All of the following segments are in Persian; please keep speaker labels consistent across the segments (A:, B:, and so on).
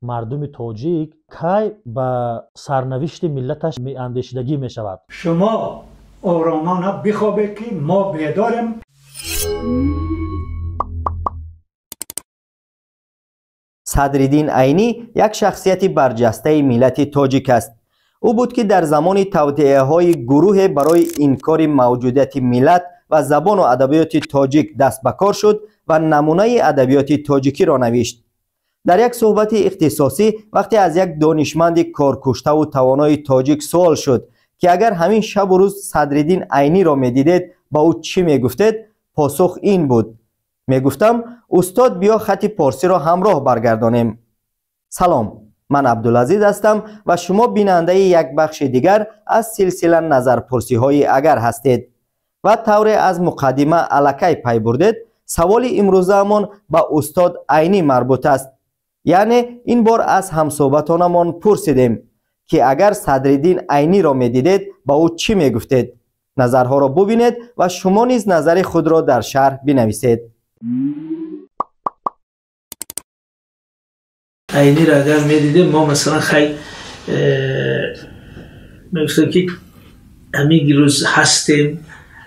A: مردم تاجیک کی به سرنوشت ملتش اندیشیدگی می شود.
B: شما آرامانه بخوابید که ما بیداریم.
C: صدرالدین عینی یک شخصیت برجسته ملت تاجیک است. او بود که در زمان توطئه‌های گروه برای انکار موجودیت ملت و زبان و ادبیات تاجیک دست به کار شد و نمونه ادبیات تاجیکی را نوشت. در یک صحبت اختصاصی وقتی از یک دانشمند کارکشته و توانای تاجیک سوال شد که اگر همین شب و روز صدرالدین عینی را می‌دیدید با او چی می‌گفتید، پاسخ این بود: میگفتم استاد بیا خط پارسی را همراه برگردانیم. سلام، من عبدالعزیز هستم و شما بیننده یک بخش دیگر از سلسله نظرپرسی های اگر هستید و طور از مقدمه الکی پی بردید. سوال امروزمان به استاد عینی مربوط است. یعنی این بار از همصحبتانمان پرسیدیم که اگر صدرالدین عینی را می‌دیدید با او چی میگفتید؟ نظرها را ببینید و شما نیز نظر خود را در شرح بنویسید.
D: عینی را اگر می‌دیدیم ما مثلا خیلی میگفتم که همین روز هستیم،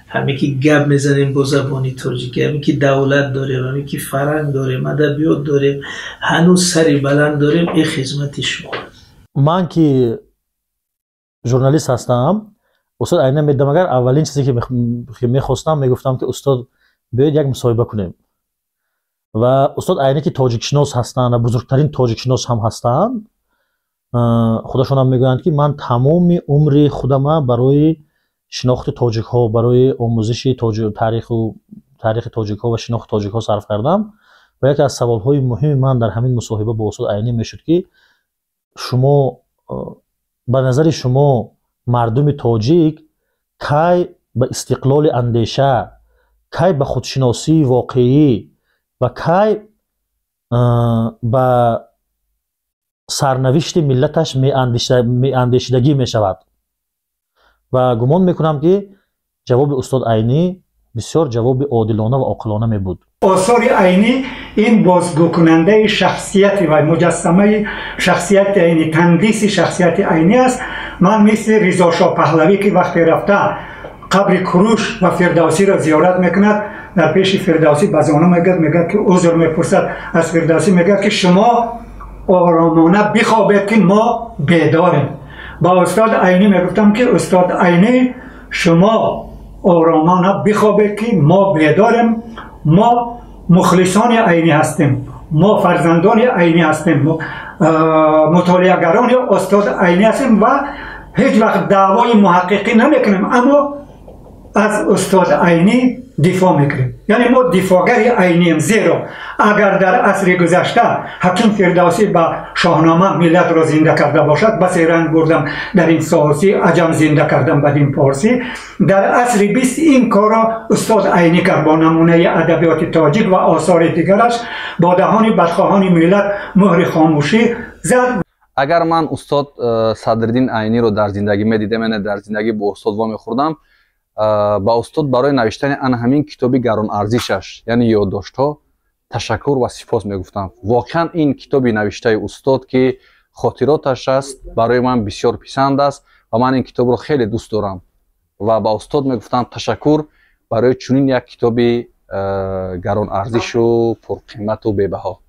D: همین که گپ میزنیم با زبانی تاجیکی، همین که دولت داریم، همین که فرهنگ داریم، ادبیات داریم، هنوز سری بلند داریم. این خدمت شما.
A: من که ژورنالیست هستم، استاد عینی میدم اگر اولین چیزی که میخواستم میگفتم که استاد بیاید یک مصاحبه کنیم. و استاد عینی که تاجیک شناس هستند و بزرگترین تاجیک شناس هم هستند، خودشون هم میگویند که من تمام عمر خودم برای شناخت تاجیک ها، برای آموزش تاریخ تاجیک ها و شناخت تاجیک ها صرف کردم. و یکی از سوال های مهم من در همین مصاحبه با استاد عینی میشد که شما به نظر شما مردم تاجیک کی به استقلال اندیشه، کی به خودشناسی واقعی و کی به سرنوشت ملتش اندیشیدگی می شود؟ و گمان میکنم که جواب استاد عینی بسیار جواب عادلانه و عاقلانه می بود.
B: آثار عینی این بازگو کننده شخصیت و مجسمه شخصیت عینی، تندیس شخصیت عینی است. من مثل رضا شاه پهلوی که وقتی رفته قبر کروش و فردوسی را زیارت میکند، در پیش فردوسی بزانه میگه که عذر میپرسد از فردوسی، میگه که شما آرامانه بخوابید که ما بیداریم. با استاد عینی میگفتم که استاد عینی شما آرامانه بخوابید که ما بیداریم، ما مخلصان عینی هستیم، ما فرزندان عینی هستیم، مطالعه‌گران استاد عینی هستیم و هیچ وقت دعوای محققی نمیکنیم، اما از استاد عینی دفاع میکنیم. یعنی ما دفاعگر عینیم، زیرا اگر در عصر گذشته حکیم فردوسی با شاهنامه ملت را زنده کرده باشد، بس رنگ بردم در این ساسی عجم زنده کردم بدین پارسی، در عصر 20 این کار را استاد عینی کرد با نمونه ادبیات تاجیک و آثار دیگرش، با دهان بدخواهان ملت مهر خاموشی زد.
E: اگر من استاد صدرالدین عینی رو در زندگی میدیدم، یعنی در زندگی با استاد وامی خوردم، با استاد برای نوشتن ان همین کتابی گران ارزشش یعنی یادداشت‌ها تشکر و سپاس میگفتم. واقعا این کتابی نوشته استاد که خاطراتش است برای من بسیار پسند است و من این کتاب رو خیلی دوست دارم و با استاد میگفتم تشکر برای چنین یک کتابی گران ارزش و پرقیمت و به‌بها.